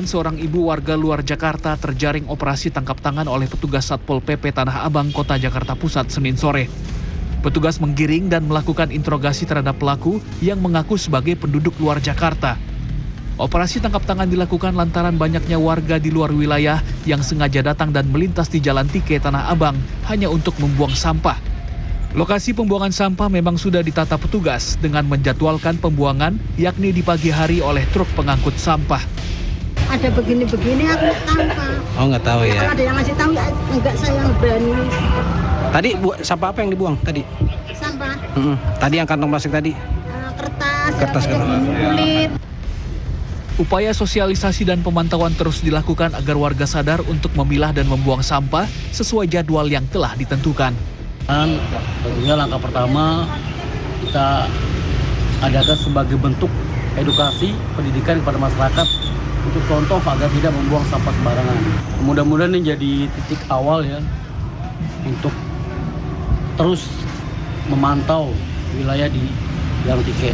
Seorang ibu warga luar Jakarta terjaring operasi tangkap tangan oleh petugas Satpol PP Tanah Abang, Kota Jakarta Pusat, Senin sore. Petugas menggiring dan melakukan interogasi terhadap pelaku yang mengaku sebagai penduduk luar Jakarta. Operasi tangkap tangan dilakukan lantaran banyaknya warga di luar wilayah yang sengaja datang dan melintas di Jalan Tike Tanah Abang hanya untuk membuang sampah. Lokasi pembuangan sampah memang sudah ditata petugas dengan menjadwalkan pembuangan yakni di pagi hari oleh truk pengangkut sampah. Ada begini-begini aku nggak tahu, Pak. Oh, nggak tahu ya. Kalau ada yang ngasih tahu, enggak saya yang berani. Tadi sampah apa yang dibuang tadi? Sampah. Tadi yang kantong plastik tadi? Kertas. Kulit. Upaya sosialisasi dan pemantauan terus dilakukan agar warga sadar untuk memilah dan membuang sampah sesuai jadwal yang telah ditentukan. Tentunya langkah pertama kita adakan sebagai bentuk edukasi pendidikan kepada masyarakat untuk contoh agar tidak membuang sampah sembarangan. Mudah-mudahan ini jadi titik awal ya untuk terus memantau wilayah di Jalan Tike.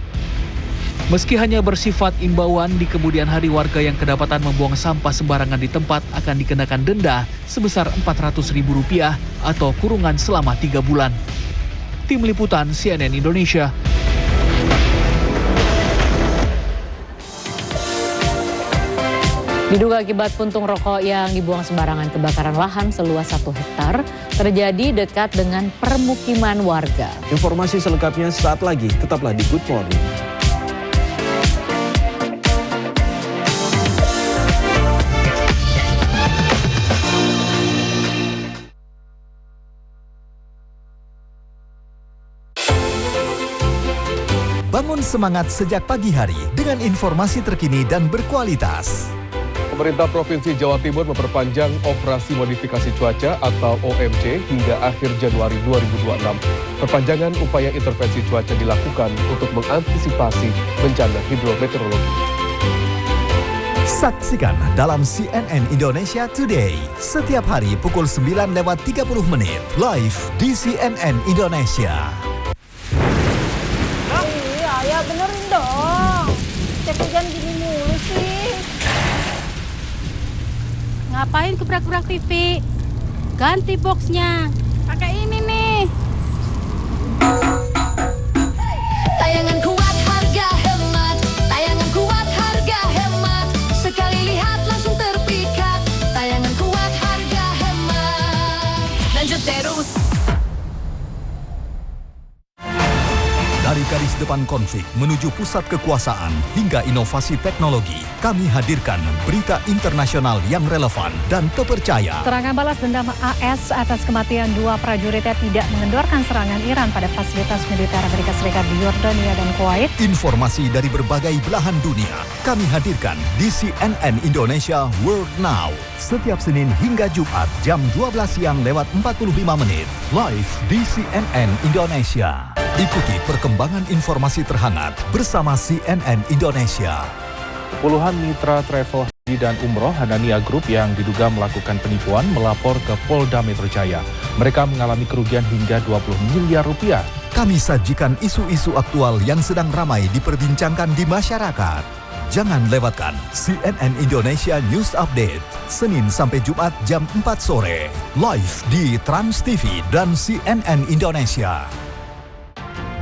Meski hanya bersifat imbauan, di kemudian hari warga yang kedapatan membuang sampah sembarangan di tempat akan dikenakan denda sebesar Rp400.000 atau kurungan selama 3 bulan. Tim Liputan CNN Indonesia. Diduga akibat puntung rokok yang dibuang sembarangan, kebakaran lahan seluas 1 hektar terjadi dekat dengan permukiman warga. Informasi selengkapnya saat lagi, tetaplah di Good Morning. Bangun semangat sejak pagi hari dengan informasi terkini dan berkualitas. Pemerintah Provinsi Jawa Timur memperpanjang operasi modifikasi cuaca atau OMC hingga akhir Januari 2026. Perpanjangan upaya intervensi cuaca dilakukan untuk mengantisipasi bencana hidrometeorologi. Saksikan dalam CNN Indonesia Today setiap hari pukul 9:30 live di CNN Indonesia. Iya, ya benerin dong. Cek hujan gini mulu sih. Ngapain gebrak-gebrak TV? Ganti boxnya. Pakai ini nih. Tayangan kuat harga hemat. Tayangan kuat harga hemat. Sekali lihat langsung terpikat. Tayangan kuat harga hemat. Lanjut terus. Dari garis depan konflik menuju pusat kekuasaan hingga inovasi teknologi, kami hadirkan berita internasional yang relevan dan terpercaya. Serangan balas dendam AS atas kematian 2 prajuritnya tidak mengendorkan serangan Iran pada fasilitas militer Amerika Serikat di Yordania dan Kuwait. Informasi dari berbagai belahan dunia kami hadirkan di CNN Indonesia World Now. Setiap Senin hingga Jumat jam 12 siang lewat 45 menit. Live di CNN Indonesia. Ikuti perkembangan informasi terhangat bersama CNN Indonesia. Puluhan mitra travel haji dan umroh Hanania Group yang diduga melakukan penipuan melapor ke Polda Metro Jaya. Mereka mengalami kerugian hingga 20 miliar rupiah. Kami sajikan isu-isu aktual yang sedang ramai diperbincangkan di masyarakat. Jangan lewatkan CNN Indonesia News Update, Senin sampai Jumat jam 4 sore. Live di Trans TV dan CNN Indonesia.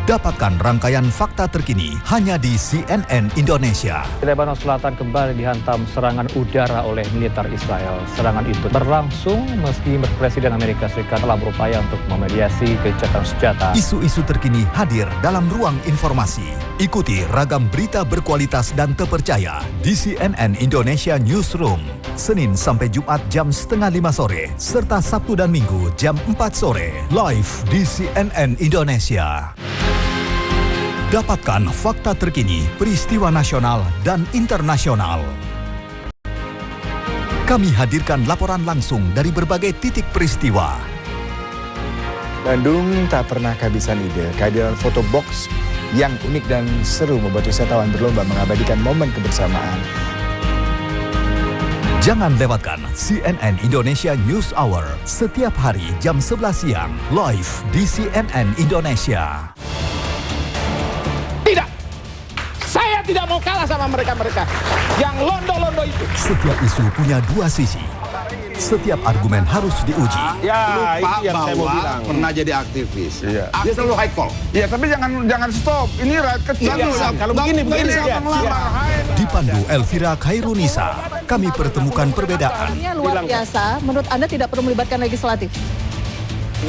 Dapatkan rangkaian fakta terkini hanya di CNN Indonesia. Lebanon Selatan kembali dihantam serangan udara oleh militer Israel. Serangan itu berlangsung meski Presiden Amerika Serikat telah berupaya untuk memediasi gencatan senjata. Isu-isu terkini hadir dalam ruang informasi. Ikuti ragam berita berkualitas dan terpercaya di CNN Indonesia Newsroom. Senin sampai Jumat jam 4:30 sore, serta Sabtu dan Minggu jam 4 sore. Live di CNN Indonesia. Dapatkan fakta terkini, peristiwa nasional dan internasional. Kami hadirkan laporan langsung dari berbagai titik peristiwa. Bandung tak pernah kehabisan ide. Kehadiran foto box yang unik dan seru membuat wisatawan berlomba mengabadikan momen kebersamaan. Jangan lewatkan CNN Indonesia News Hour setiap hari jam 11 siang, live di CNN Indonesia. Tidak mau kalah sama mereka-mereka yang londo-londo itu. Setiap isu punya dua sisi. Setiap argumen harus diuji. Ya, Lupa itu yang saya mau bahwa bilang. pernah jadi aktivis. Iya. Dia selalu high call. Iya, tapi jangan stop. Ini rakyat kecil. Kalau begini ya. Dipandu Elvira Khairunisa, kami pertemukan perbedaan Artinya luar biasa. Menurut Anda tidak perlu melibatkan legislatif?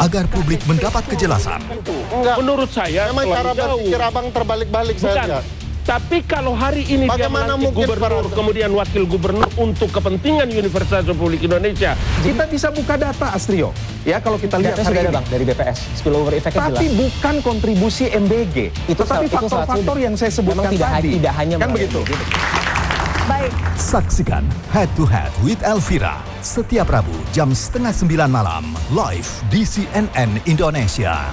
agar publik mendapat kejelasan. Enggak. Menurut saya memang cara berpikir abang terbalik-balik saya. Tapi kalau hari ini bagaimana dia melantik gubernur, kemudian wakil gubernur untuk kepentingan Universitas Republik Indonesia, kita bisa buka data, Astrio. Ya, kalau kita lihat hari ini Bang, dari BPS, spillover effect-nya jelas. Tapi bukan kontribusi MBG. Tetapi faktor-faktor yang saya sebutkan tadi. Tidak hanya kan begitu. Baik. Saksikan Head to Head with Elvira setiap Rabu jam 8:30 malam live di CNN Indonesia.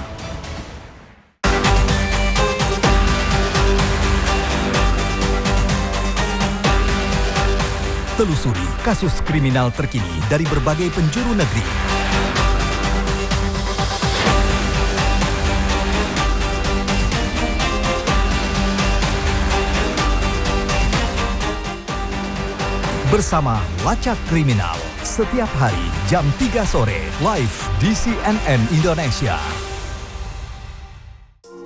Telusuri kasus kriminal terkini dari berbagai penjuru negeri. Bersama Lacak Kriminal setiap hari jam 3 sore live di CNN Indonesia.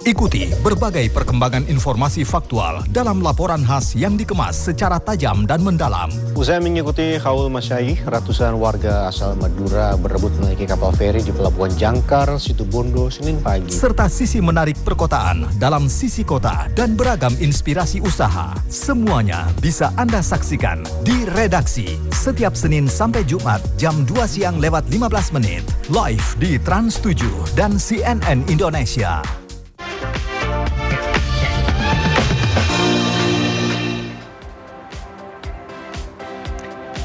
Ikuti berbagai perkembangan informasi faktual dalam laporan khas yang dikemas secara tajam dan mendalam. Usai mengikuti haul masyaih, ratusan warga asal Madura berebut menaiki kapal feri di Pelabuhan Jangkar, Situbondo, Senin pagi. Serta sisi menarik perkotaan dalam sisi kota dan beragam inspirasi usaha. Semuanya bisa Anda saksikan di redaksi setiap Senin sampai Jumat jam 2 siang lewat 15 menit. Live di Trans 7 dan CNN Indonesia.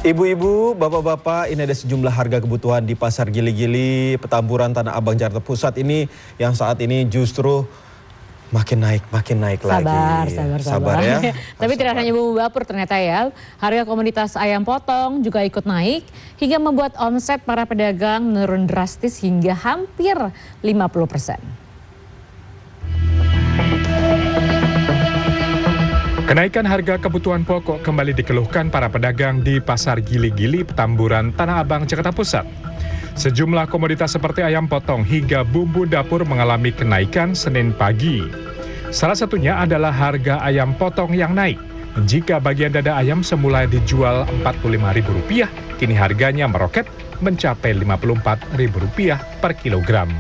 Ibu-ibu, bapak-bapak, ini ada sejumlah harga kebutuhan di Pasar Gili-Gili, Petamburan, Tanah Abang, Jakarta Pusat ini yang saat ini justru makin naik lagi. Sabar ya. Tapi tidak hanya bumbu dapur ternyata ya, harga komoditas ayam potong juga ikut naik hingga membuat omset para pedagang menurun drastis hingga hampir 50%. Kenaikan harga kebutuhan pokok kembali dikeluhkan para pedagang di Pasar Gili-Gili, Petamburan, Tanah Abang, Jakarta Pusat. Sejumlah komoditas seperti ayam potong hingga bumbu dapur mengalami kenaikan Senin pagi. Salah satunya adalah harga ayam potong yang naik. Jika bagian dada ayam semula dijual Rp45.000, kini harganya meroket mencapai Rp54.000 per kilogram.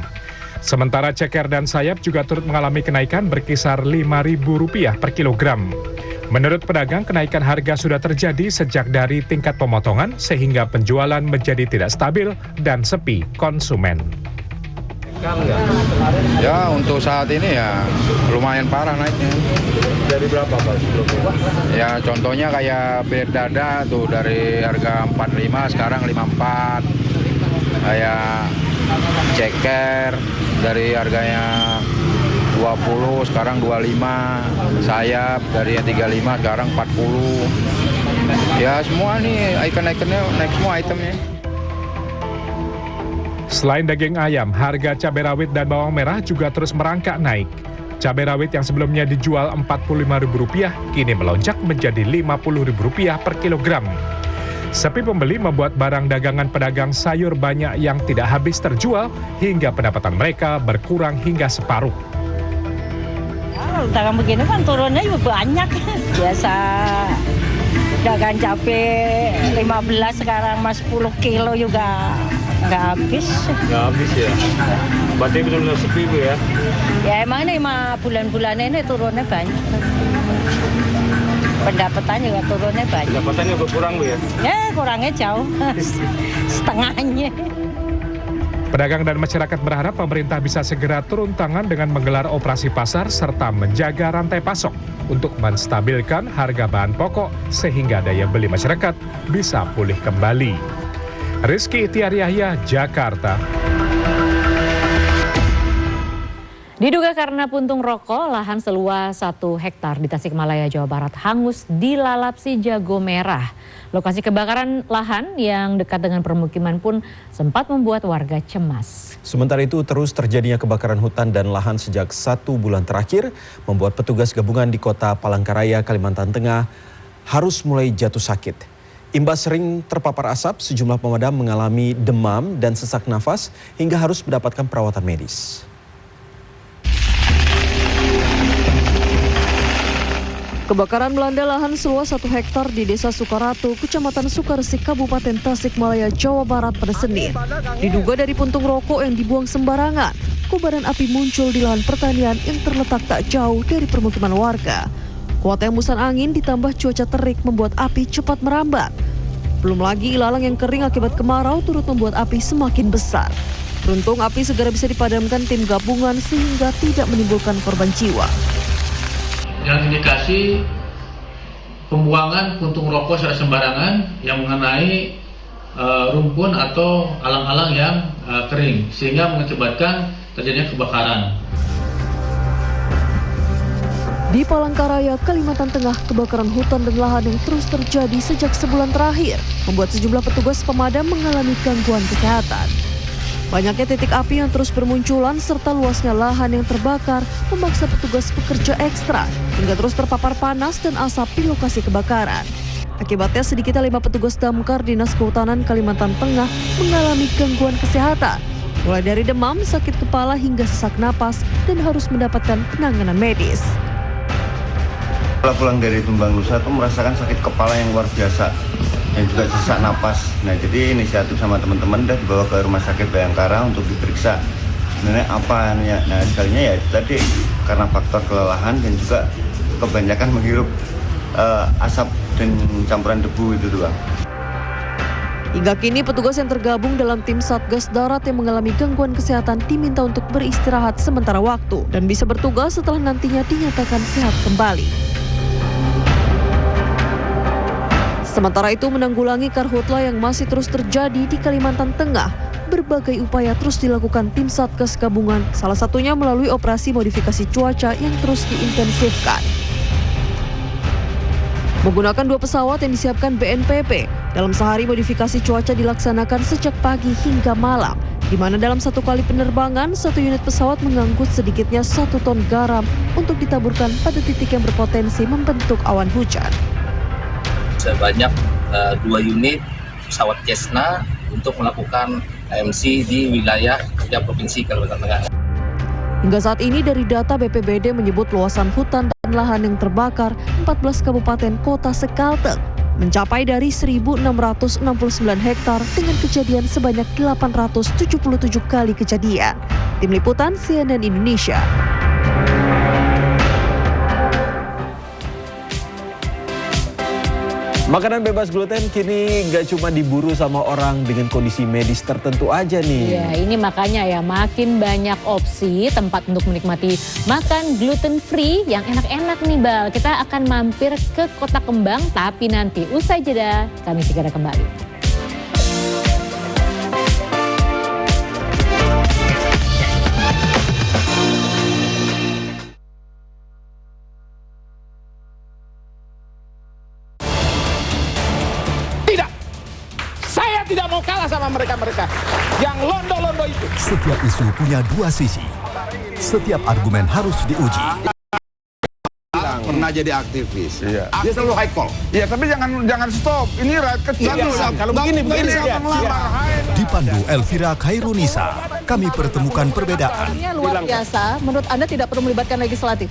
Sementara ceker dan sayap juga turut mengalami kenaikan berkisar Rp5.000 per kilogram. Menurut pedagang, kenaikan harga sudah terjadi sejak dari tingkat pemotongan sehingga penjualan menjadi tidak stabil dan sepi konsumen. Ya, untuk saat ini ya lumayan parah naiknya. Dari berapa Pak sebelumnya? Ya, contohnya kayak belet dada tuh dari harga 45 sekarang 54. Kayak ceker dari harganya 20 sekarang 25, sayap dari 35 sekarang 40. Ya semua nih ikan-ikannya naik semua itemnya. Selain daging ayam, harga cabai rawit dan bawang merah juga terus merangkak naik. Cabai rawit yang sebelumnya dijual Rp45.000 kini melonjak menjadi Rp50.000 per kilogram. Sepi pembeli membuat barang dagangan pedagang sayur banyak yang tidak habis terjual hingga pendapatan mereka berkurang hingga separuh. Dagang begini kan turunnya juga banyak. Biasa dagang cabai 15 sekarang mas 10 kilo juga nggak habis. Nggak habis ya? Berarti benar-benar sepi Bu ya? Ya emang ini bulan-bulan ini turunnya banyak. Pendapatan juga turunnya banyak. Pendapatannya berkurang Bu ya? Ya kurangnya jauh, setengahnya. Pedagang dan masyarakat berharap pemerintah bisa segera turun tangan dengan menggelar operasi pasar serta menjaga rantai pasok untuk menstabilkan harga bahan pokok sehingga daya beli masyarakat bisa pulih kembali. Rizky Itiar Yahya, Jakarta. Diduga karena puntung rokok, lahan seluas 1 hektar di Tasikmalaya, Jawa Barat hangus dilalap si jago merah. Lokasi kebakaran lahan yang dekat dengan permukiman pun sempat membuat warga cemas. Sementara itu terus terjadinya kebakaran hutan dan lahan sejak 1 bulan terakhir membuat petugas gabungan di kota Palangkaraya, Kalimantan Tengah harus mulai jatuh sakit. Imbas sering terpapar asap, sejumlah pemadam mengalami demam dan sesak nafas hingga harus mendapatkan perawatan medis. Kebakaran melanda lahan seluas 1 hektar di Desa Sukaratu, Kecamatan Sukaresik, Kabupaten Tasikmalaya, Jawa Barat pada Senin. Diduga dari puntung rokok yang dibuang sembarangan, kobaran api muncul di lahan pertanian yang terletak tak jauh dari permukiman warga. Kuatnya hembusan angin ditambah cuaca terik membuat api cepat merambat. Belum lagi ilalang yang kering akibat kemarau turut membuat api semakin besar. Beruntung api segera bisa dipadamkan tim gabungan sehingga tidak menimbulkan korban jiwa. Yang indikasi pembuangan puntung rokok secara sembarangan yang mengenai rumpun atau alang-alang yang kering sehingga mengakibatkan terjadinya kebakaran. Di Palangkaraya, Kalimantan Tengah, kebakaran hutan dan lahan yang terus terjadi sejak sebulan terakhir membuat sejumlah petugas pemadam mengalami gangguan kesehatan. Banyaknya titik api yang terus bermunculan serta luasnya lahan yang terbakar memaksa petugas bekerja ekstra hingga terus terpapar panas dan asap di lokasi kebakaran. Akibatnya sedikitnya 5 petugas damkar Dinas Kehutanan Kalimantan Tengah mengalami gangguan kesehatan, mulai dari demam, sakit kepala hingga sesak napas dan harus mendapatkan penanganan medis. Setelah pulang dari Tumbang Nusa tuh merasakan sakit kepala yang luar biasa dan juga sesak napas. Nah, jadi inisiatif sama teman-teman udah dibawa ke Rumah Sakit Bayangkara untuk diperiksa sebenarnya apa ya. Nah, sekalinya ya tadi karena faktor kelelahan dan juga kebanyakan menghirup asap dan campuran debu itu doang. Hingga kini petugas yang tergabung dalam tim Satgas Darat yang mengalami gangguan kesehatan diminta untuk beristirahat sementara waktu dan bisa bertugas setelah nantinya dinyatakan sehat kembali. Sementara itu menanggulangi karhutla yang masih terus terjadi di Kalimantan Tengah, berbagai upaya terus dilakukan tim Satgas Gabungan, salah satunya melalui operasi modifikasi cuaca yang terus diintensifkan. Menggunakan 2 pesawat yang disiapkan BNPB, dalam sehari modifikasi cuaca dilaksanakan sejak pagi hingga malam, di mana dalam 1 kali penerbangan, 1 unit pesawat mengangkut sedikitnya 1 ton garam untuk ditaburkan pada titik yang berpotensi membentuk awan hujan. Sebanyak 2 unit pesawat Cessna untuk melakukan AMC di wilayah tiap provinsi Kalimantan Tengah. Hingga saat ini dari data BPBD menyebut luasan hutan dan lahan yang terbakar 14 kabupaten kota sekalteng mencapai dari 1.669 hektar dengan kejadian sebanyak 877 kali kejadian. Tim Liputan CNN Indonesia. Makanan bebas gluten kini nggak cuma diburu sama orang dengan kondisi medis tertentu aja nih. Ya, ini makanya ya makin banyak opsi tempat untuk menikmati makan gluten free yang enak-enak nih Bal. Kita akan mampir ke Kota Kembang, tapi nanti usai jeda kami segera kembali. Tidak mau kalah sama mereka-mereka yang londo-londo itu. Setiap isu punya 2 sisi. Setiap argumen harus diuji. Pernah jadi aktivis. Iya. Dia selalu high call. Iya, tapi jangan stop. Ini rakyat kecil. Kalau begini Dipandu Elvira Khairunisa, kami pertemukan perbedaan. Ini luar biasa. Menurut Anda tidak perlu melibatkan legislatif?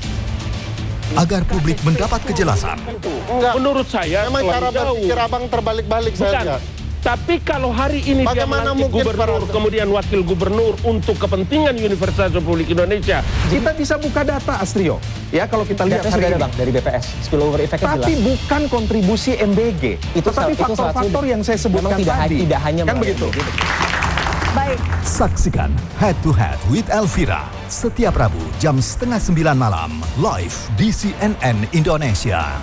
Agar publik mendapat kejelasan. Enggak. Menurut saya memang cara berpikir abang terbalik-balik saya. Tapi kalau hari ini bagaimana dia melantik gubernur, kemudian wakil gubernur untuk kepentingan Universitas Republik Indonesia, kita bisa buka data, Astrio. Ya, kalau kita lihat hari ini Bang, dari BPS, spillover effect jelas. Tapi bukan kontribusi MBG. Tetapi faktor-faktor yang saya sebutkan tadi. Tidak hanya kan begitu. Baik. Saksikan Head to Head with Elvira setiap Rabu jam 8:30 malam live di CNN Indonesia.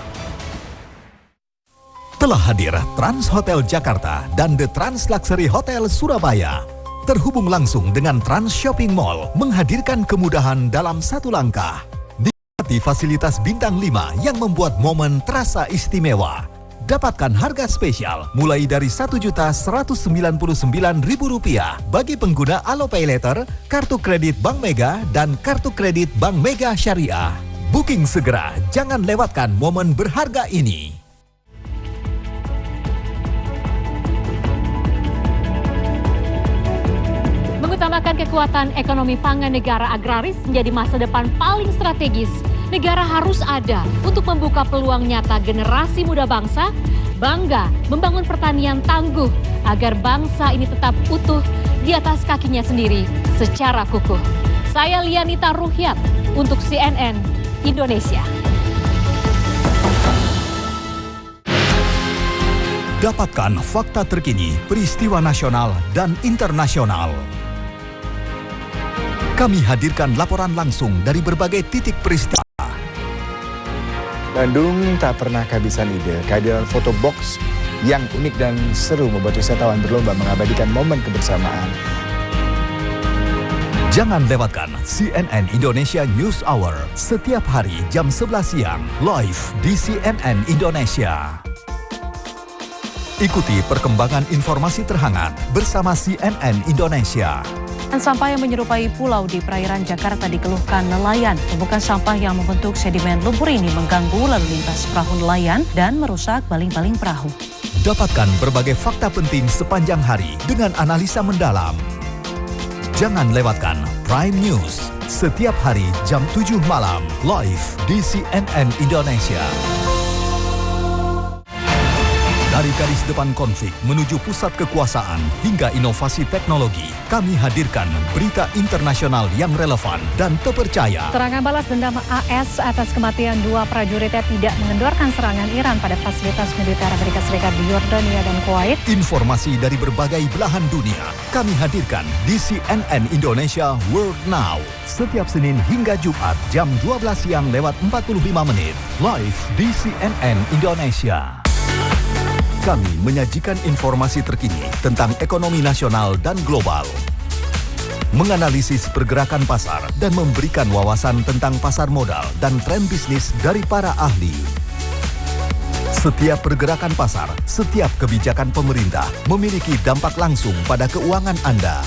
Telah hadir Trans Hotel Jakarta dan The Trans Luxury Hotel Surabaya. Terhubung langsung dengan Trans Shopping Mall, menghadirkan kemudahan dalam satu langkah. Nikmati fasilitas bintang 5 yang membuat momen terasa istimewa. Dapatkan harga spesial mulai dari Rp1.199.000 bagi pengguna AloPay Later, kartu kredit Bank Mega, dan kartu kredit Bank Mega Syariah. Booking segera, jangan lewatkan momen berharga ini. Mengutamakan kekuatan ekonomi pangan negara agraris menjadi masa depan paling strategis. Negara harus ada untuk membuka peluang nyata generasi muda bangsa, bangga membangun pertanian tangguh agar bangsa ini tetap utuh di atas kakinya sendiri secara kukuh. Saya Lianita Ruhyat untuk CNN Indonesia. Dapatkan fakta terkini, peristiwa nasional dan internasional. Kami hadirkan laporan langsung dari berbagai titik peristiwa. Bandung tak pernah kehabisan ide. Kehadiran foto box yang unik dan seru membuat wisatawan berlomba mengabadikan momen kebersamaan. Jangan lewatkan CNN Indonesia News Hour setiap hari jam 11 siang live di CNN Indonesia. Ikuti perkembangan informasi terhangat bersama CNN Indonesia. Sampah yang menyerupai pulau di perairan Jakarta dikeluhkan nelayan. Tumpukan sampah yang membentuk sedimen lumpur ini mengganggu lalu lintas perahu nelayan dan merusak baling-baling perahu. Dapatkan berbagai fakta penting sepanjang hari dengan analisa mendalam. Jangan lewatkan Prime News setiap hari jam 7 malam live di CNN Indonesia. Dari garis depan konflik menuju pusat kekuasaan hingga inovasi teknologi, kami hadirkan berita internasional yang relevan dan terpercaya. Serangan balas dendam AS atas kematian 2 prajuritnya tidak mengendorkan serangan Iran pada fasilitas militer Amerika Serikat di Yordania dan Kuwait. Informasi dari berbagai belahan dunia kami hadirkan di CNN Indonesia World Now. Setiap Senin hingga Jumat jam 12 siang lewat 45 menit live di CNN Indonesia. Kami menyajikan informasi terkini tentang ekonomi nasional dan global, menganalisis pergerakan pasar dan memberikan wawasan tentang pasar modal dan tren bisnis dari para ahli. Setiap pergerakan pasar, setiap kebijakan pemerintah memiliki dampak langsung pada keuangan Anda.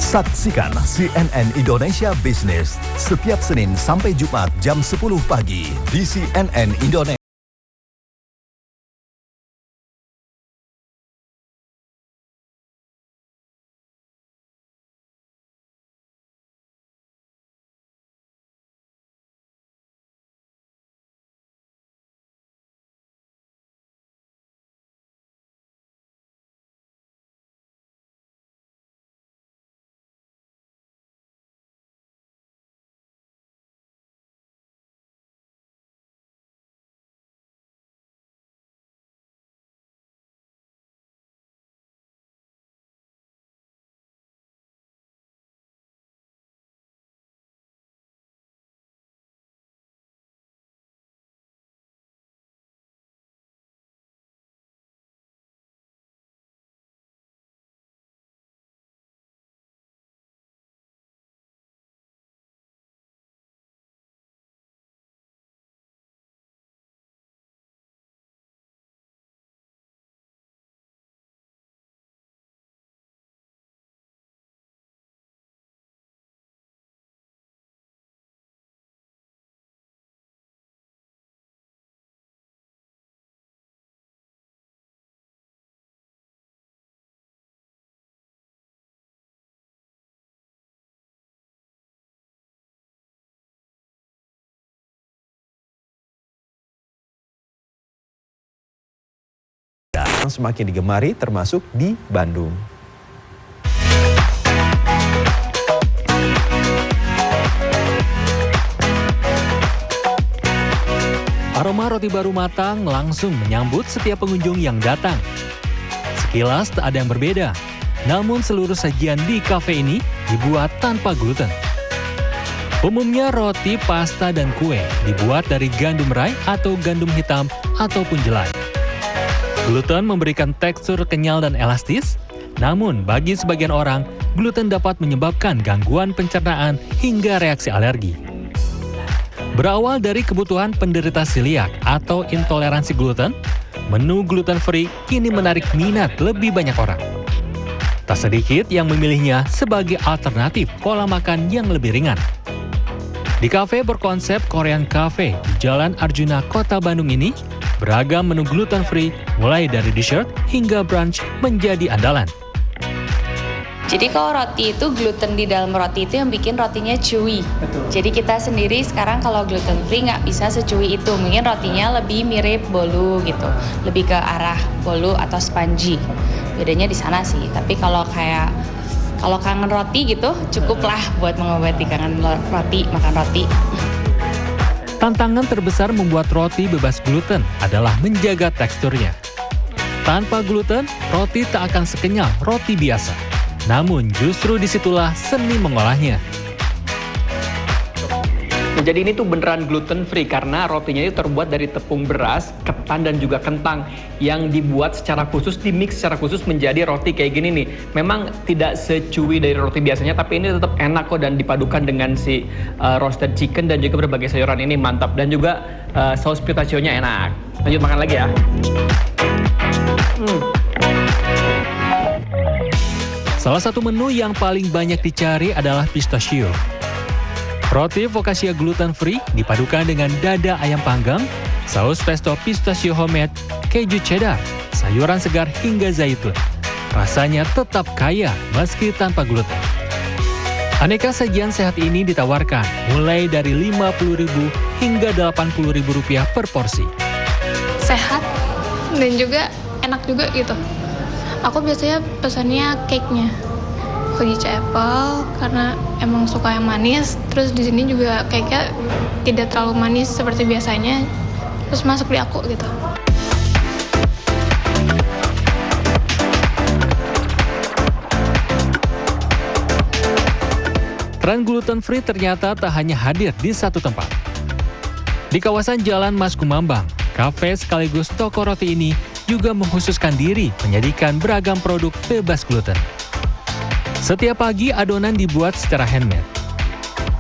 Saksikan CNN Indonesia Business setiap Senin sampai Jumat jam 10 pagi di CNN Indonesia. Semakin digemari termasuk di Bandung. Aroma roti baru matang langsung menyambut setiap pengunjung yang datang. Sekilas tak ada yang berbeda, namun seluruh sajian di kafe ini dibuat tanpa gluten. Umumnya roti, pasta, dan kue dibuat dari gandum rai atau gandum hitam ataupun jelai. Gluten memberikan tekstur kenyal dan elastis, Namun, bagi sebagian orang, gluten dapat menyebabkan gangguan pencernaan hingga reaksi alergi. Berawal dari kebutuhan penderita celiak atau intoleransi gluten, menu gluten-free kini menarik minat lebih banyak orang. Tak sedikit yang memilihnya sebagai alternatif pola makan yang lebih ringan. Di kafe berkonsep Korean Cafe di Jalan Arjuna, Kota Bandung ini, beragam menu gluten-free mulai dari dessert hingga brunch menjadi andalan. Jadi kalau roti itu, gluten di dalam roti itu yang bikin rotinya chewy. Betul. Jadi kita sendiri sekarang kalau gluten free nggak bisa sechewy itu. Mungkin rotinya lebih mirip bolu gitu. Lebih ke arah bolu atau spongy. Bedanya di sana sih. Tapi kalau kangen roti gitu, cukuplah buat mengobati kangen roti, makan roti. Tantangan terbesar membuat roti bebas gluten adalah menjaga teksturnya. Tanpa gluten, roti tak akan sekenyal roti biasa. Namun justru disitulah seni mengolahnya. Jadi ini tuh beneran gluten free karena rotinya itu terbuat dari tepung beras, ketan dan juga kentang yang dibuat secara khusus, dimix secara khusus menjadi roti kayak gini nih. Memang tidak secuwi dari roti biasanya, tapi ini tetap enak kok dan dipadukan dengan si roasted chicken dan juga berbagai sayuran ini mantap, dan juga saus pistachio-nya enak. Lanjut makan lagi ya. Salah satu menu yang paling banyak dicari adalah pistachio. Roti focaccia gluten free dipadukan dengan dada ayam panggang, saus pesto pistachio homemade, keju cheddar, sayuran segar hingga zaitun. Rasanya tetap kaya meski tanpa gluten. Aneka sajian sehat ini ditawarkan mulai dari Rp50.000 hingga Rp80.000 per porsi. Sehat dan juga enak juga gitu. Aku biasanya pesannya cake-nya Fujicha apple karena emang suka yang manis. Terus di sini juga cake-nya tidak terlalu manis seperti biasanya. Terus masuk di aku gitu. Tren gluten free ternyata tak hanya hadir di satu tempat. Di kawasan Jalan Mas Kumambang, kafe sekaligus toko roti ini juga mengkhususkan diri menyajikan beragam produk bebas gluten. Setiap pagi adonan dibuat secara handmade.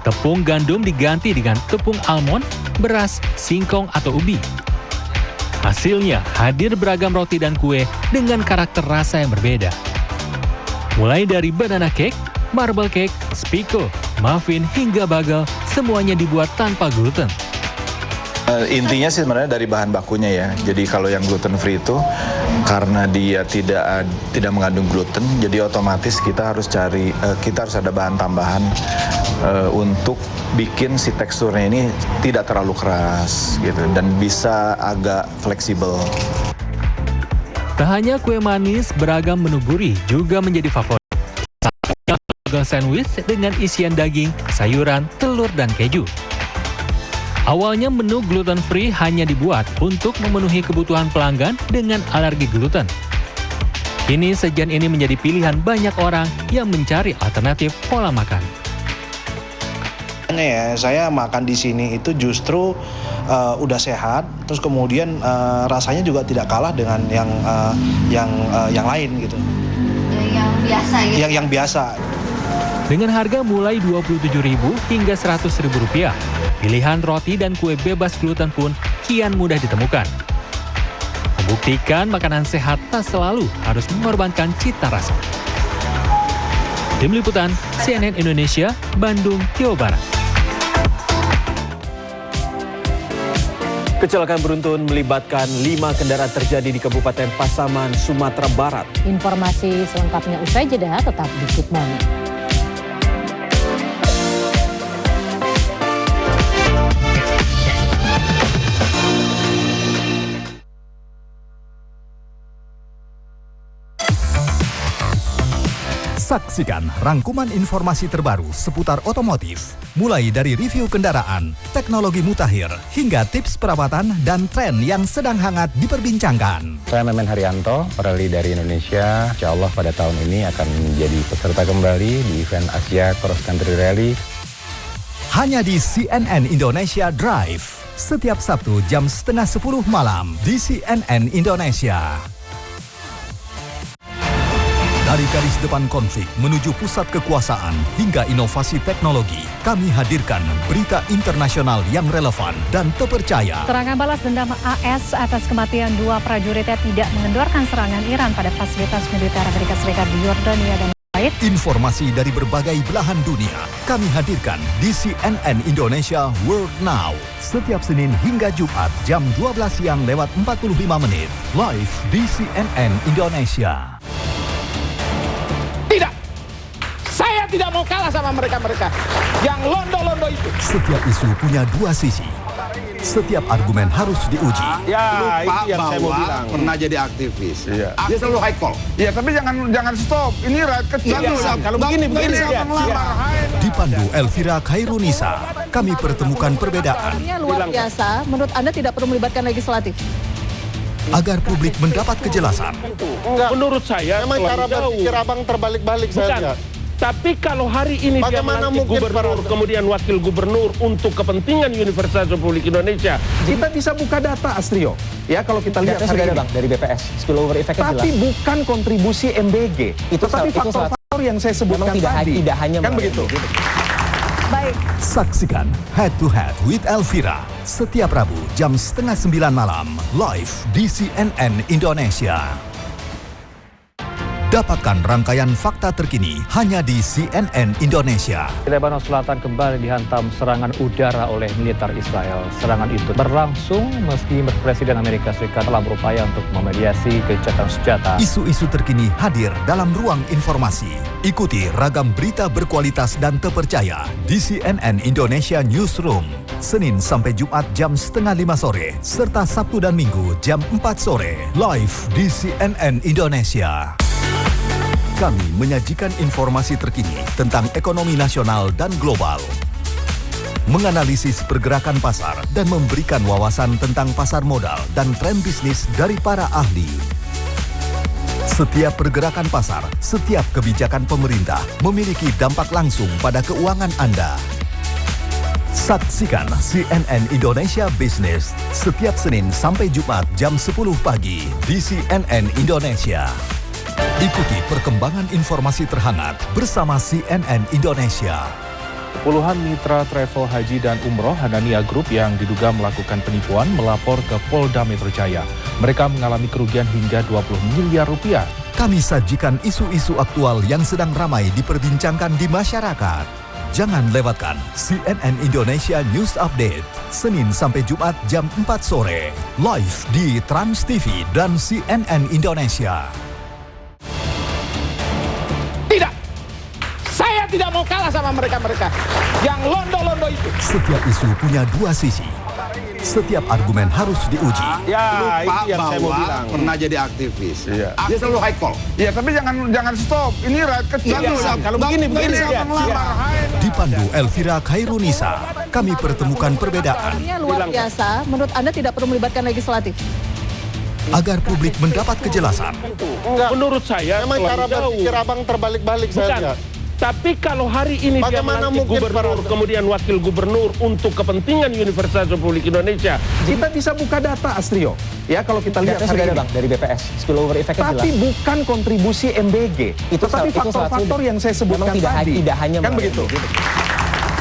Tepung gandum diganti dengan tepung almond, beras, singkong atau ubi. Hasilnya hadir beragam roti dan kue dengan karakter rasa yang berbeda. Mulai dari banana cake, marble cake, spiko, muffin hingga bagel, semuanya dibuat tanpa gluten. Intinya sih sebenarnya dari bahan bakunya ya. Jadi kalau yang gluten free itu karena dia tidak mengandung gluten, jadi otomatis kita harus ada bahan tambahan untuk bikin si teksturnya ini tidak terlalu keras gitu dan bisa agak fleksibel. Tak hanya kue manis, beragam menu gurih juga menjadi favorit. Bagel sandwich dengan isian daging, sayuran, telur dan keju. Awalnya menu gluten-free hanya dibuat untuk memenuhi kebutuhan pelanggan dengan alergi gluten. Kini sajian ini menjadi pilihan banyak orang yang mencari alternatif pola makan. Saya makan di sini itu justru udah sehat, terus kemudian rasanya juga tidak kalah dengan yang lain gitu. Yang biasa gitu. Yang biasa. Dengan harga mulai Rp27.000 hingga Rp100.000, pilihan roti dan kue bebas gluten pun kian mudah ditemukan. Membuktikan makanan sehat tak selalu harus mengorbankan cita rasa. Tim Liputan, CNN Indonesia, Bandung, Jawa Barat. Kecelakaan beruntun melibatkan 5 kendaraan terjadi di Kabupaten Pasaman, Sumatera Barat. Informasi selengkapnya usai jeda, tetap di Good Morning. Saksikan rangkuman informasi terbaru seputar otomotif, mulai dari review kendaraan, teknologi mutakhir, hingga tips perawatan dan tren yang sedang hangat diperbincangkan. Saya Memen Haryanto, rally dari Indonesia. Insya Allah pada tahun ini akan menjadi peserta kembali di event Asia Cross Country Rally. Hanya di CNN Indonesia Drive, setiap Sabtu jam 9:30 malam di CNN Indonesia. Dari garis depan konflik menuju pusat kekuasaan hingga inovasi teknologi, kami hadirkan berita internasional yang relevan dan terpercaya. Serangan balas dendam AS atas kematian 2 prajuritnya tidak mengendorkan serangan Iran pada fasilitas militer Amerika Serikat di Yordania dan Kuwait. Informasi dari berbagai belahan dunia kami hadirkan di CNN Indonesia World Now. Setiap Senin hingga Jumat jam 12 siang lewat 45 menit. Live di CNN Indonesia. Tidak, saya tidak mau kalah sama mereka-mereka yang londo-londo itu. Setiap isu punya 2 sisi. Setiap argumen harus diuji. Ya, lupa yang saya mau bilang. Pernah jadi aktivis. Iya. Dia selalu high call. Iya, tapi jangan stop. Ini rakyat kecil. Kalau begini siapa ngelamar? Dipandu Elvira Khairunisa, kami pertemukan perbedaan. Ini luar biasa. Menurut Anda tidak perlu melibatkan legislatif? Agar publik mendapat kejelasan. Enggak. Menurut saya memang cara berpikir abang terbalik-balik saya. Tapi kalau hari ini bagaimana dia melantik gubernur, kemudian wakil gubernur untuk kepentingan Universitas Republik Indonesia, kita bisa buka data, Astrio. Ya, kalau kita lihat Data hari sudah ada ini. Bang dari BPS, spillover effect-nya jelas. Tapi bukan kontribusi MBG. Tetapi faktor-faktor yang saya sebutkan tadi. Tidak hanya kan begitu. Baik. Saksikan Head to Head with Elvira setiap Rabu jam 8:30 malam live di CNN Indonesia. Dapatkan rangkaian fakta terkini hanya di CNN Indonesia. Lebanon Selatan kembali dihantam serangan udara oleh militer Israel. Serangan itu berlangsung meski Presiden Amerika Serikat telah berupaya untuk memediasi gencatan senjata. Isu-isu terkini hadir dalam ruang informasi. Ikuti ragam berita berkualitas dan terpercaya di CNN Indonesia Newsroom. Senin sampai Jumat jam 4:30 sore, serta Sabtu dan Minggu jam 4 sore. Live di CNN Indonesia. Kami menyajikan informasi terkini tentang ekonomi nasional dan global, menganalisis pergerakan pasar dan memberikan wawasan tentang pasar modal dan tren bisnis dari para ahli. Setiap pergerakan pasar, setiap kebijakan pemerintah memiliki dampak langsung pada keuangan Anda. Saksikan CNN Indonesia Business setiap Senin sampai Jumat jam 10 pagi di CNN Indonesia. Ikuti perkembangan informasi terhangat bersama CNN Indonesia. Puluhan mitra travel haji dan umroh Hanania Group yang diduga melakukan penipuan melapor ke Polda Metro Jaya. Mereka mengalami kerugian hingga 20 miliar rupiah. Kami sajikan isu-isu aktual yang sedang ramai diperbincangkan di masyarakat. Jangan lewatkan CNN Indonesia News Update, Senin sampai Jumat jam 4 sore. Live di Trans TV dan CNN Indonesia. Tidak, saya tidak mau kalah sama mereka-mereka yang londo-londo itu. Setiap isu punya 2 sisi. Setiap argumen harus diuji. Ya, lupa yang saya mau bilang. Pernah jadi aktivis. Dia selalu high call. Iya, tapi jangan stop. Ini rakyat kecil. Kalau begini siapa ngelamar? Dipandu Elvira Khairunisa, kami pertemukan perbedaan. Ini luar biasa. Menurut Anda tidak perlu melibatkan legislatif? Agar publik mendapat kejelasan. Enggak. Menurut saya memang cara berpikir abang terbalik-balik saya. Tapi kalau hari ini dia melantik gubernur, kemudian wakil gubernur untuk kepentingan Universitas Republik Indonesia, kita bisa buka data, Astrio. Ya, kalau kita lihat Data hari sudah ada ini. Bang dari BPS, spillover effect-nya jelas. Tapi bukan kontribusi MBG. Tetapi faktor-faktor yang saya sebutkan tadi. Tidak hanya kan begitu.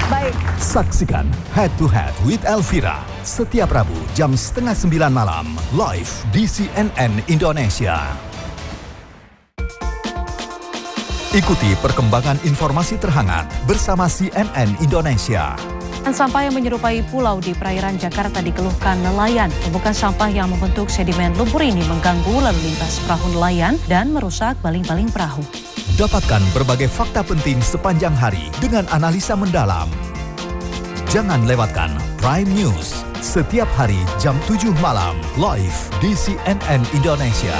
Baik. Saksikan Head to Head with Elvira setiap Rabu jam 8:30 malam live di CNN Indonesia. Ikuti perkembangan informasi terhangat bersama CNN Indonesia. Sampah yang menyerupai pulau di perairan Jakarta dikeluhkan nelayan. Tumpukan sampah yang membentuk sedimen lumpur ini mengganggu lalu lintas perahu nelayan dan merusak baling-baling perahu. Dapatkan berbagai fakta penting sepanjang hari dengan analisa mendalam. Jangan lewatkan Prime News setiap hari jam 7 malam live di CNN Indonesia.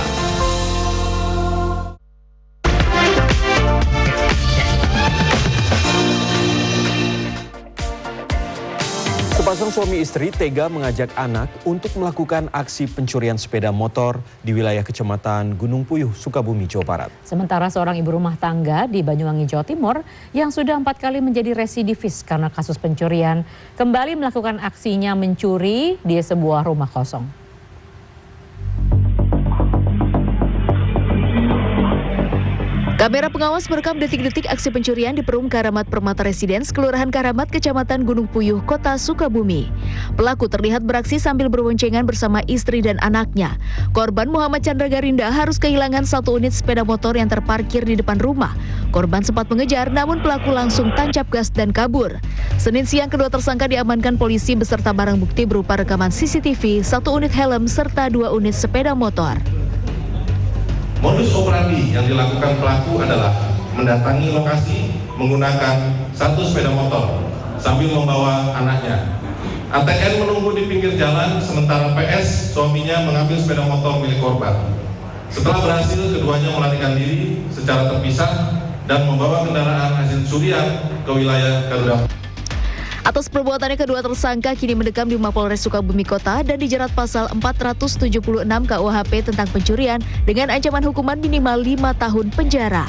Sepasang suami istri tega mengajak anak untuk melakukan aksi pencurian sepeda motor di wilayah Kecamatan Gunung Puyuh, Sukabumi, Jawa Barat. Sementara seorang ibu rumah tangga di Banyuwangi, Jawa Timur yang sudah 4 kali menjadi residivis karena kasus pencurian kembali melakukan aksinya mencuri di sebuah rumah kosong. Kamera pengawas merekam detik-detik aksi pencurian di Perum Karamat Permata Residence, Kelurahan Karamat, Kecamatan Gunung Puyuh, Kota Sukabumi. Pelaku terlihat beraksi sambil berboncengan bersama istri dan anaknya. Korban Muhammad Chandra Garinda harus kehilangan 1 unit sepeda motor yang terparkir di depan rumah. Korban sempat mengejar, namun pelaku langsung tancap gas dan kabur. Senin siang, kedua tersangka diamankan polisi beserta barang bukti berupa rekaman CCTV, 1 unit helm, serta 2 unit sepeda motor. Modus operandi yang dilakukan pelaku adalah mendatangi lokasi menggunakan 1 sepeda motor sambil membawa anaknya. ATN menunggu di pinggir jalan sementara PS, suaminya, mengambil sepeda motor milik korban. Setelah berhasil, keduanya melarikan diri secara terpisah dan membawa kendaraan hasil curian ke wilayah Garuda. Atas perbuatannya, kedua tersangka kini mendekam di Mapolres Sukabumi Kota dan dijerat pasal 476 KUHP tentang pencurian dengan ancaman hukuman minimal 5 tahun penjara.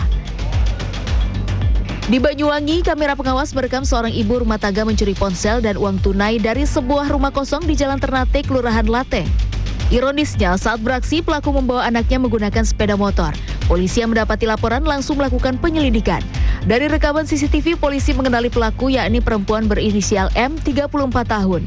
Di Banyuwangi, kamera pengawas merekam seorang ibu rumah tangga mencuri ponsel dan uang tunai dari sebuah rumah kosong di Jalan Ternate, Kelurahan Lateng. Ironisnya, saat beraksi, pelaku membawa anaknya menggunakan sepeda motor. Polisi yang mendapati laporan langsung melakukan penyelidikan. Dari rekaman CCTV, polisi mengenali pelaku, yakni perempuan berinisial M, 34 tahun.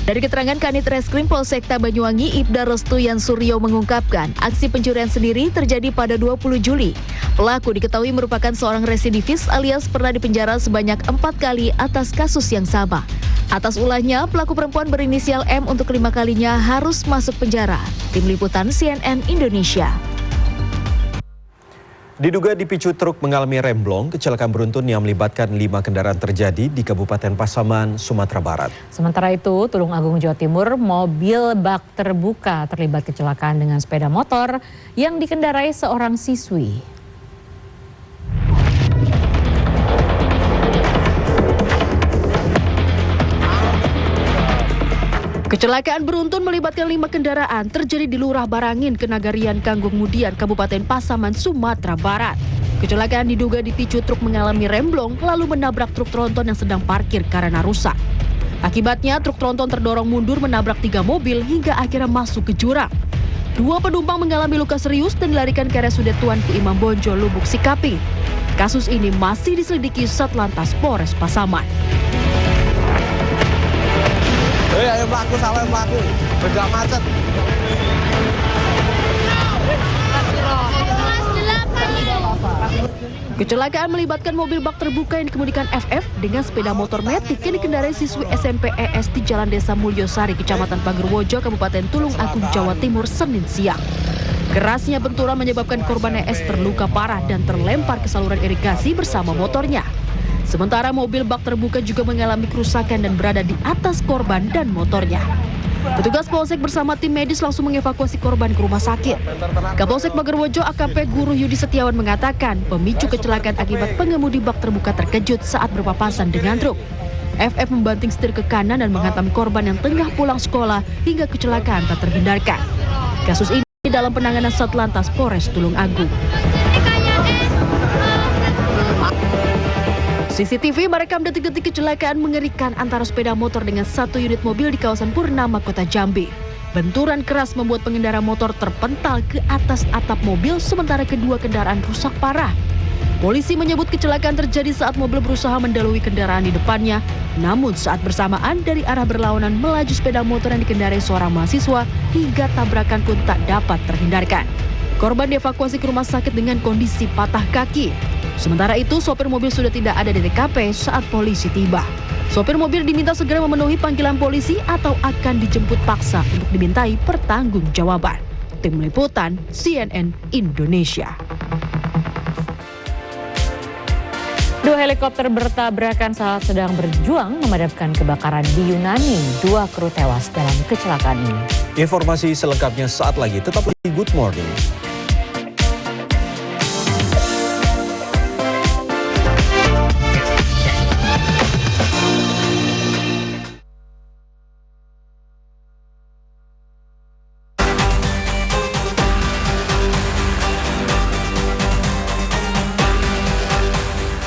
Dari keterangan Kanit Reskrim Polsek Banyuwangi, Ibda Restu Yan Suryo mengungkapkan, aksi pencurian sendiri terjadi pada 20 Juli. Pelaku diketahui merupakan seorang residivis alias pernah dipenjara sebanyak 4 kali atas kasus yang sama. Atas ulahnya, pelaku perempuan berinisial M untuk 5 kalinya harus masuk penjara. Tim Liputan CNN Indonesia. Diduga dipicu truk mengalami remblong, kecelakaan beruntun yang melibatkan 5 kendaraan terjadi di Kabupaten Pasaman, Sumatera Barat. Sementara itu, Tulung Agung, Jawa Timur, mobil bak terbuka terlibat kecelakaan dengan sepeda motor yang dikendarai seorang siswi. Kecelakaan beruntun melibatkan 5 kendaraan terjadi di Lurah Barangin, Kenagarian, Kanggung Mudian, Kabupaten Pasaman, Sumatera Barat. Kecelakaan diduga dipicu truk mengalami remblong lalu menabrak truk tronton yang sedang parkir karena rusak. Akibatnya truk tronton terdorong mundur menabrak 3 mobil hingga akhirnya masuk ke jurang. 2 penumpang mengalami luka serius dan dilarikan ke RSUD Tuanku Imam Bonjol, Lubuk Sikaping. Kasus ini masih diselidiki Satlantas Polres Pasaman. Ayo melaku, salah melaku, beda macet. Kecelakaan melibatkan mobil bak terbuka yang dikemudikan FF dengan sepeda motor metik yang dikendarai siswi SMP ES di Jalan Desa Mulyosari, Kecamatan Pagerwojo, Kabupaten Tulung Agung, Jawa Timur, Senin siang. Kerasnya benturan menyebabkan korban ES terluka parah dan terlempar ke saluran irigasi bersama motornya. Sementara mobil bak terbuka juga mengalami kerusakan dan berada di atas korban dan motornya. Petugas Polsek bersama tim medis langsung mengevakuasi korban ke rumah sakit. Kapolsek Pagerwojo AKP Guru Yudi Setiawan mengatakan pemicu kecelakaan akibat pengemudi bak terbuka terkejut saat berpapasan dengan truk. FF membanting setir ke kanan dan menghantam korban yang tengah pulang sekolah hingga kecelakaan tak terhindarkan. Kasus ini dalam penanganan Satlantas Polres Tulung Agung. CCTV merekam detik-detik kecelakaan mengerikan antara sepeda motor dengan 1 unit mobil di kawasan Purnama, Kota Jambi. Benturan keras membuat pengendara motor terpental ke atas atap mobil sementara kedua kendaraan rusak parah. Polisi menyebut kecelakaan terjadi saat mobil berusaha mendahului kendaraan di depannya. Namun saat bersamaan dari arah berlawanan melaju sepeda motor yang dikendarai seorang mahasiswa hingga tabrakan pun tak dapat terhindarkan. Korban dievakuasi ke rumah sakit dengan kondisi patah kaki. Sementara itu, sopir mobil sudah tidak ada di TKP saat polisi tiba. Sopir mobil diminta segera memenuhi panggilan polisi atau akan dijemput paksa untuk dimintai pertanggungjawaban. Tim Liputan CNN Indonesia. 2 helikopter bertabrakan saat sedang berjuang memadamkan kebakaran di Yunani. 2 kru tewas dalam kecelakaan ini. Informasi selengkapnya saat lagi. Tetap di Good Morning.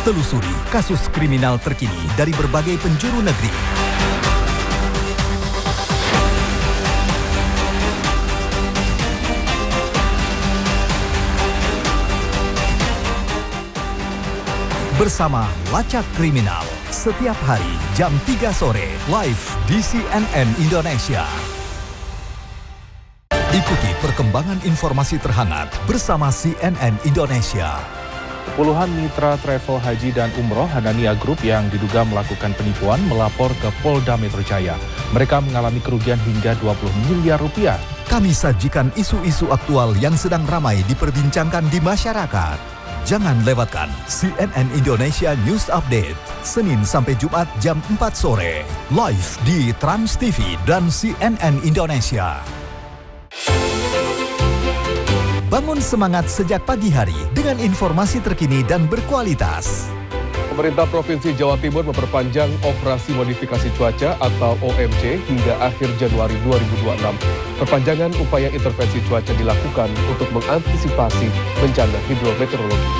Telusuri kasus kriminal terkini dari berbagai penjuru negeri. bersama Lacak Kriminal setiap hari jam 3 sore live di CNN Indonesia. Ikuti perkembangan informasi terhangat bersama CNN Indonesia. Puluhan mitra travel haji dan umroh Hanania Group yang diduga melakukan penipuan melapor ke Polda Metro Jaya. Mereka mengalami kerugian hingga 20 miliar rupiah. Kami sajikan isu-isu aktual yang sedang ramai diperbincangkan di masyarakat. Jangan lewatkan CNN Indonesia News Update, Senin sampai Jumat jam 4 sore, live di Trans TV dan CNN Indonesia. Bangun semangat sejak pagi hari dengan informasi terkini dan berkualitas. Pemerintah Provinsi Jawa Timur memperpanjang operasi modifikasi cuaca atau OMC hingga akhir Januari 2026. Perpanjangan upaya intervensi cuaca dilakukan untuk mengantisipasi bencana hidrometeorologi.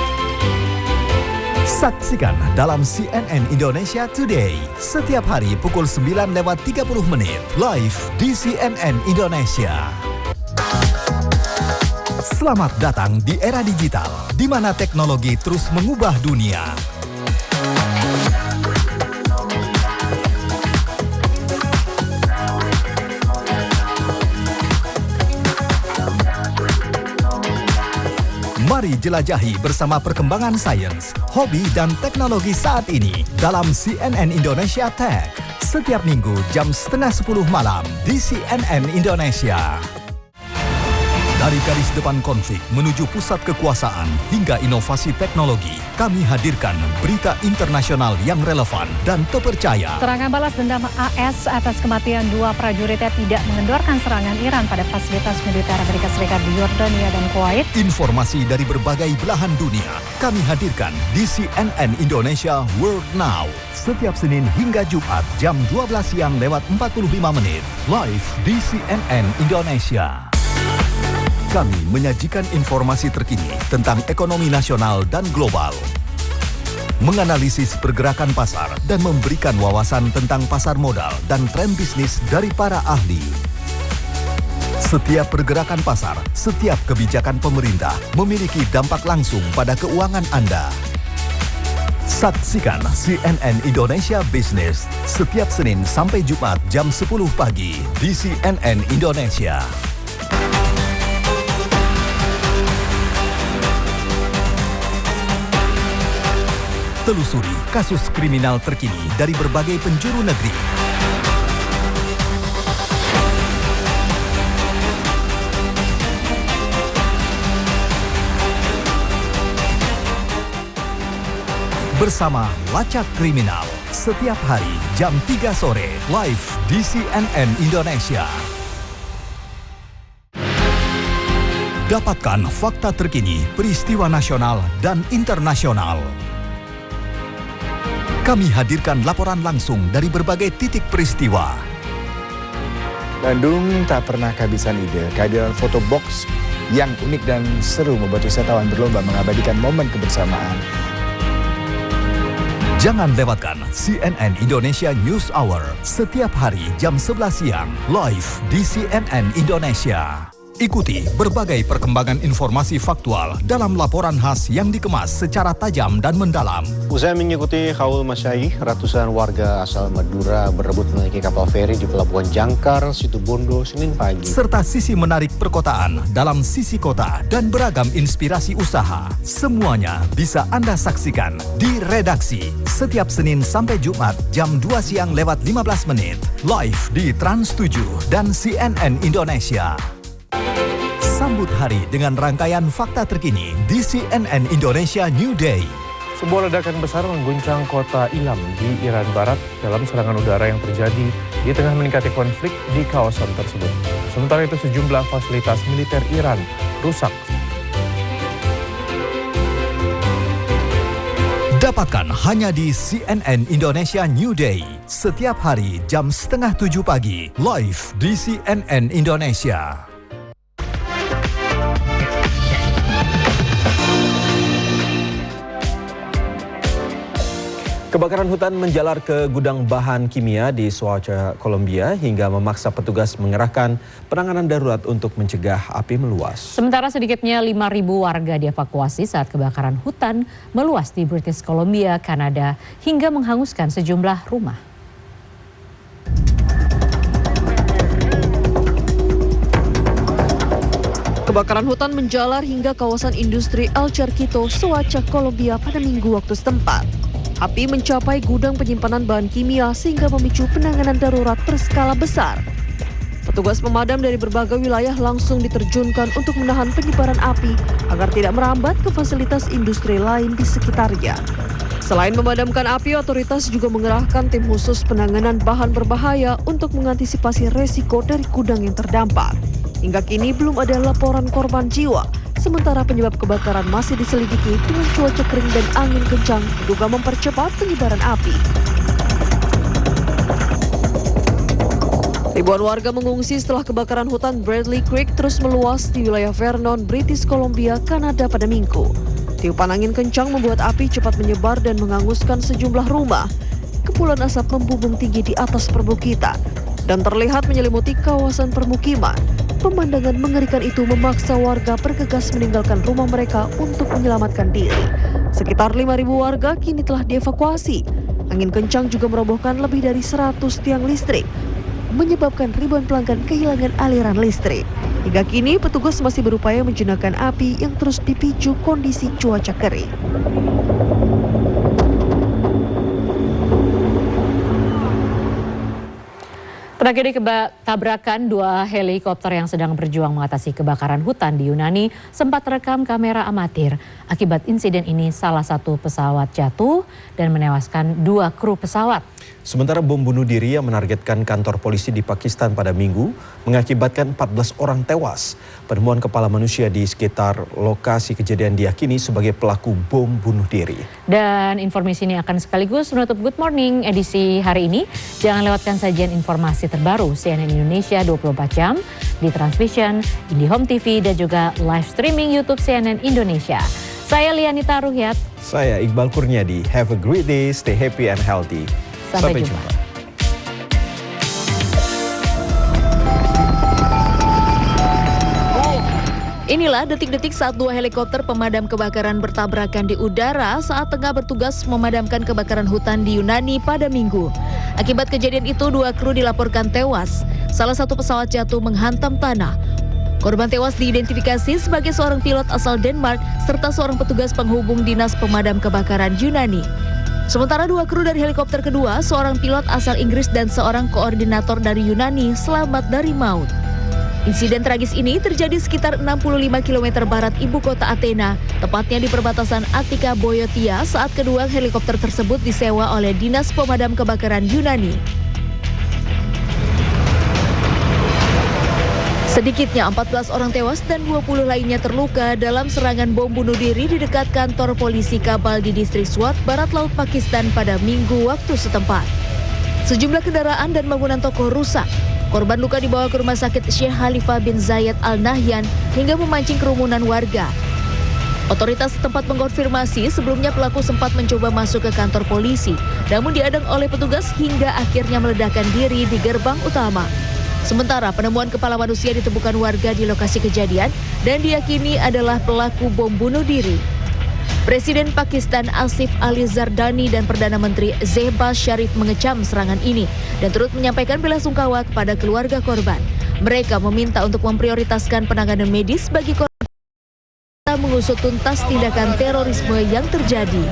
Saksikan dalam CNN Indonesia Today setiap hari pukul 9:30 live di CNN Indonesia. Selamat datang di era digital, di mana teknologi terus mengubah dunia. Mari jelajahi bersama perkembangan sains, hobi, dan teknologi saat ini dalam CNN Indonesia Tech. Setiap minggu jam 9:30 malam di CNN Indonesia. Dari garis depan konflik menuju pusat kekuasaan hingga inovasi teknologi, kami hadirkan berita internasional yang relevan dan terpercaya. Serangan balas dendam AS atas kematian 2 prajuritnya tidak mengendorkan serangan Iran pada fasilitas militer Amerika Serikat di Yordania dan Kuwait. Informasi dari berbagai belahan dunia kami hadirkan di CNN Indonesia World Now. Setiap Senin hingga Jumat jam 12 siang lewat 45 menit, live di CNN Indonesia. Kami menyajikan informasi terkini tentang ekonomi nasional dan global, menganalisis pergerakan pasar dan memberikan wawasan tentang pasar modal dan tren bisnis dari para ahli. Setiap pergerakan pasar, setiap kebijakan pemerintah memiliki dampak langsung pada keuangan Anda. Saksikan CNN Indonesia Business setiap Senin sampai Jumat jam 10 pagi di CNN Indonesia. Telusuri kasus kriminal terkini dari berbagai penjuru negeri. Bersama Lacak Kriminal setiap hari jam 3 sore live di CNN Indonesia. Dapatkan fakta terkini peristiwa nasional dan internasional. Kami hadirkan laporan langsung dari berbagai titik peristiwa. Bandung tak pernah kehabisan ide. Kehadiran foto box yang unik dan seru membuat wisatawan berlomba mengabadikan momen kebersamaan. Jangan lewatkan CNN Indonesia News Hour setiap hari jam 11 siang live di CNN Indonesia. Ikuti berbagai perkembangan informasi faktual dalam laporan khas yang dikemas secara tajam dan mendalam. Usai mengikuti haul masyaih, ratusan warga asal Madura berebut menaiki kapal feri di Pelabuhan Jangkar, Situbondo, Senin pagi. Serta sisi menarik perkotaan dalam sisi kota dan beragam inspirasi usaha. Semuanya bisa Anda saksikan di redaksi setiap Senin sampai Jumat jam 2 siang lewat 15 menit. Live di Trans 7 dan CNN Indonesia. Sambut hari dengan rangkaian fakta terkini di CNN Indonesia New Day. Sebuah ledakan besar mengguncang kota Ilam di Iran Barat dalam serangan udara yang terjadi di tengah meningkatnya konflik di kawasan tersebut. Sementara itu sejumlah fasilitas militer Iran rusak. Dapatkan hanya di CNN Indonesia New Day setiap hari jam 6:30 pagi live di CNN Indonesia. Kebakaran hutan menjalar ke gudang bahan kimia di Soacha, Kolombia hingga memaksa petugas mengerahkan penanganan darurat untuk mencegah api meluas. Sementara sedikitnya 5.000 warga dievakuasi saat kebakaran hutan meluas di British Columbia, Kanada hingga menghanguskan sejumlah rumah. Kebakaran hutan menjalar hingga kawasan industri El Charquito, Soacha, Kolombia pada Minggu waktu setempat. Api mencapai gudang penyimpanan bahan kimia sehingga memicu penanganan darurat berskala besar. Petugas pemadam dari berbagai wilayah langsung diterjunkan untuk menahan penyebaran api agar tidak merambat ke fasilitas industri lain di sekitarnya. Selain memadamkan api, otoritas juga mengerahkan tim khusus penanganan bahan berbahaya untuk mengantisipasi resiko dari gudang yang terdampak. Hingga kini belum ada laporan korban jiwa. Sementara penyebab kebakaran masih diselidiki dengan cuaca kering dan angin kencang juga mempercepat penyebaran api. Ribuan warga mengungsi setelah kebakaran hutan Bradley Creek terus meluas di wilayah Vernon, British Columbia, Kanada pada Minggu. Tiupan angin kencang membuat api cepat menyebar dan menghanguskan sejumlah rumah. Kepulan asap membumbung tinggi di atas perbukitan dan terlihat menyelimuti kawasan permukiman. Pemandangan mengerikan itu memaksa warga bergegas meninggalkan rumah mereka untuk menyelamatkan diri. Sekitar 5.000 warga kini telah dievakuasi. Angin kencang juga merobohkan lebih dari 100 tiang listrik, menyebabkan ribuan pelanggan kehilangan aliran listrik. Hingga kini petugas masih berupaya menjinakkan api yang terus dipicu kondisi cuaca kering. Tragedi tabrakan dua helikopter yang sedang berjuang mengatasi kebakaran hutan di Yunani sempat terekam kamera amatir. Akibat insiden ini salah satu pesawat jatuh dan menewaskan 2 kru pesawat. Sementara bom bunuh diri yang menargetkan kantor polisi di Pakistan pada Minggu mengakibatkan 14 orang tewas. Penemuan kepala manusia di sekitar lokasi kejadian diyakini sebagai pelaku bom bunuh diri. Dan informasi ini akan sekaligus menutup Good Morning edisi hari ini. Jangan lewatkan sajian informasi terbaru CNN Indonesia 24 jam di Transvision, IndiHome TV dan juga live streaming YouTube CNN Indonesia. Saya Lianita Ruhyat. Saya Iqbal Kurniadi. Have a great day, stay happy and healthy. Sampai jumpa. Inilah detik-detik saat 2 helikopter pemadam kebakaran bertabrakan di udara saat tengah bertugas memadamkan kebakaran hutan di Yunani pada Minggu. Akibat kejadian itu 2 kru dilaporkan tewas. Salah satu pesawat jatuh menghantam tanah. Korban tewas diidentifikasi sebagai seorang pilot asal Denmark serta seorang petugas penghubung Dinas Pemadam Kebakaran Yunani. Sementara 2 kru dari helikopter kedua, seorang pilot asal Inggris dan seorang koordinator dari Yunani selamat dari maut. Insiden tragis ini terjadi sekitar 65 km barat ibu kota Athena, tepatnya di perbatasan Attika Boiotia saat kedua helikopter tersebut disewa oleh Dinas Pemadam Kebakaran Yunani. Sedikitnya 14 orang tewas dan 20 lainnya terluka dalam serangan bom bunuh diri di dekat kantor polisi Kabul di distrik Swat, barat laut Pakistan pada Minggu waktu setempat. Sejumlah kendaraan dan bangunan toko rusak. Korban luka dibawa ke rumah sakit Syekh Khalifa bin Zayed Al Nahyan hingga memancing kerumunan warga. Otoritas setempat mengkonfirmasi sebelumnya pelaku sempat mencoba masuk ke kantor polisi, namun diadang oleh petugas hingga akhirnya meledakkan diri di gerbang utama. Sementara penemuan kepala manusia ditemukan warga di lokasi kejadian dan diyakini adalah pelaku bom bunuh diri. Presiden Pakistan Asif Ali Zardani dan Perdana Menteri Shehbaz Sharif mengecam serangan ini dan turut menyampaikan belasungkawa kepada keluarga korban. Mereka meminta untuk memprioritaskan penanganan medis bagi korban dan mengusut tuntas tindakan terorisme yang terjadi.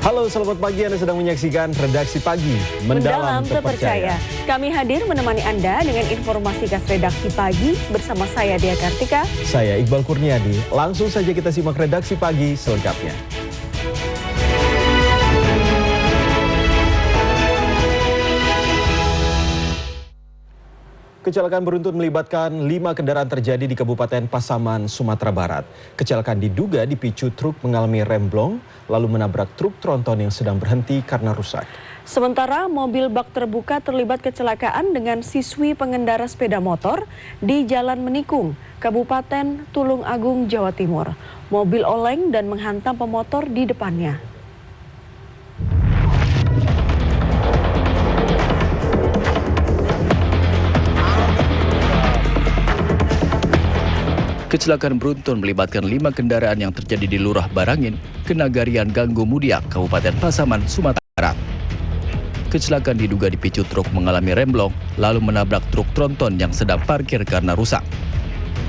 Halo, selamat pagi. Anda sedang menyaksikan Redaksi Pagi Mendalam Terpercaya. Kami hadir menemani Anda dengan informasi khas Redaksi Pagi bersama saya Dea Kartika. Saya Iqbal Kurniadi. Langsung saja kita simak Redaksi Pagi selengkapnya. Kecelakaan beruntun melibatkan 5 kendaraan terjadi di Kabupaten Pasaman, Sumatera Barat. Kecelakaan diduga dipicu truk mengalami remblong, lalu menabrak truk tronton yang sedang berhenti karena rusak. Sementara mobil bak terbuka terlibat kecelakaan dengan siswi pengendara sepeda motor di Jalan Menikung, Kabupaten Tulung Agung, Jawa Timur. Mobil oleng dan menghantam pemotor di depannya. Kecelakaan beruntun melibatkan 5 kendaraan yang terjadi di Lurah Barangin, Kenagarian Ganggo Mudia, Kabupaten Pasaman, Sumatera Barat. Kecelakaan diduga dipicu truk mengalami remblong, lalu menabrak truk tronton yang sedang parkir karena rusak.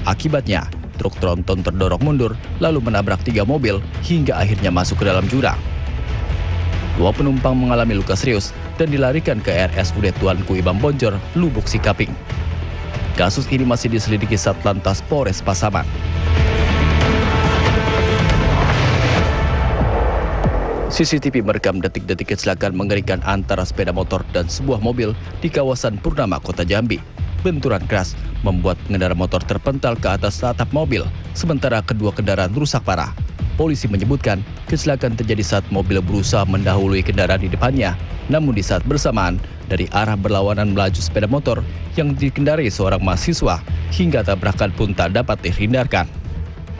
Akibatnya, truk tronton terdorong mundur, lalu menabrak 3 mobil hingga akhirnya masuk ke dalam jurang. 2 penumpang mengalami luka serius dan dilarikan ke RSUD Tuanku Ibam Bonjor, Lubuk Sikaping. Kasus ini masih diselidiki Satlantas Polres Pasaman. CCTV merekam detik-detik kecelakaan mengerikan antara sepeda motor dan sebuah mobil di kawasan Purnama, Kota Jambi. Benturan keras membuat pengendara motor terpental ke atas atap mobil, sementara kedua kendaraan rusak parah. Polisi menyebutkan kecelakaan terjadi saat mobil berusaha mendahului kendaraan di depannya, namun di saat bersamaan dari arah berlawanan melaju sepeda motor yang dikendarai seorang mahasiswa hingga tabrakan pun tak dapat dihindarkan.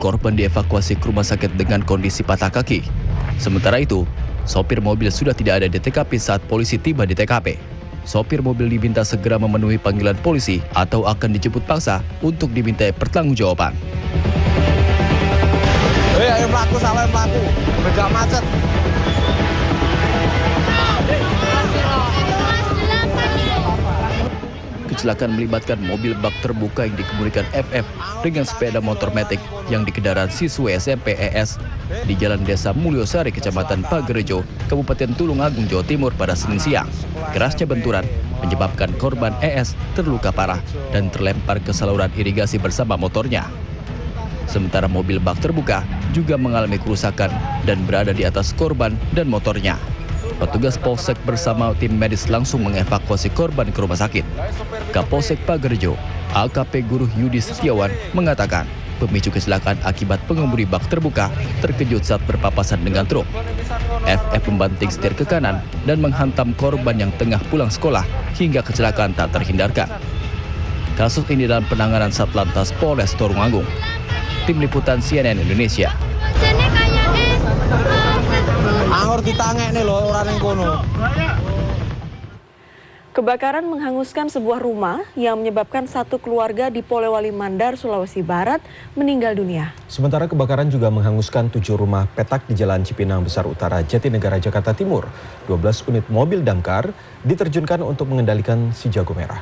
Korban dievakuasi ke rumah sakit dengan kondisi patah kaki. Sementara itu, sopir mobil sudah tidak ada di TKP saat polisi tiba di TKP. Sopir mobil diminta segera memenuhi panggilan polisi atau akan dijemput paksa untuk dimintai pertanggungjawaban. Ayo melaku, salah melaku, begal macet. Kecelakaan melibatkan mobil bak terbuka yang dikemudikan FF dengan sepeda motor metik yang dikendarai siswa SMP ES di Jalan Desa Mulyosari, Kecamatan Pagerejo, Kabupaten Tulung Agung, Jawa Timur pada Senin siang. Kerasnya benturan menyebabkan korban ES terluka parah dan terlempar ke saluran irigasi bersama motornya. Sementara mobil bak terbuka juga mengalami kerusakan dan berada di atas korban dan motornya. Petugas Polsek bersama tim medis langsung mengevakuasi korban ke rumah sakit. Kapolsek Pagerejo, AKP Guru Yudi Setiawan mengatakan pemicu kecelakaan akibat pengemudi bak terbuka terkejut saat berpapasan dengan truk. FF membanting setir ke kanan dan menghantam korban yang tengah pulang sekolah hingga kecelakaan tak terhindarkan. Kasus ini dalam penanganan Satlantas Polres Tulung Agung. Tim Liputan CNN Indonesia. Anggur ditangek nih loh orang yang kono. Kebakaran menghanguskan sebuah rumah yang menyebabkan satu keluarga di Polewali Mandar, Sulawesi Barat meninggal dunia. Sementara kebakaran juga menghanguskan 7 rumah petak di Jalan Cipinang Besar Utara, Jatinegara, Jakarta Timur. 12 unit mobil damkar diterjunkan untuk mengendalikan si jago merah.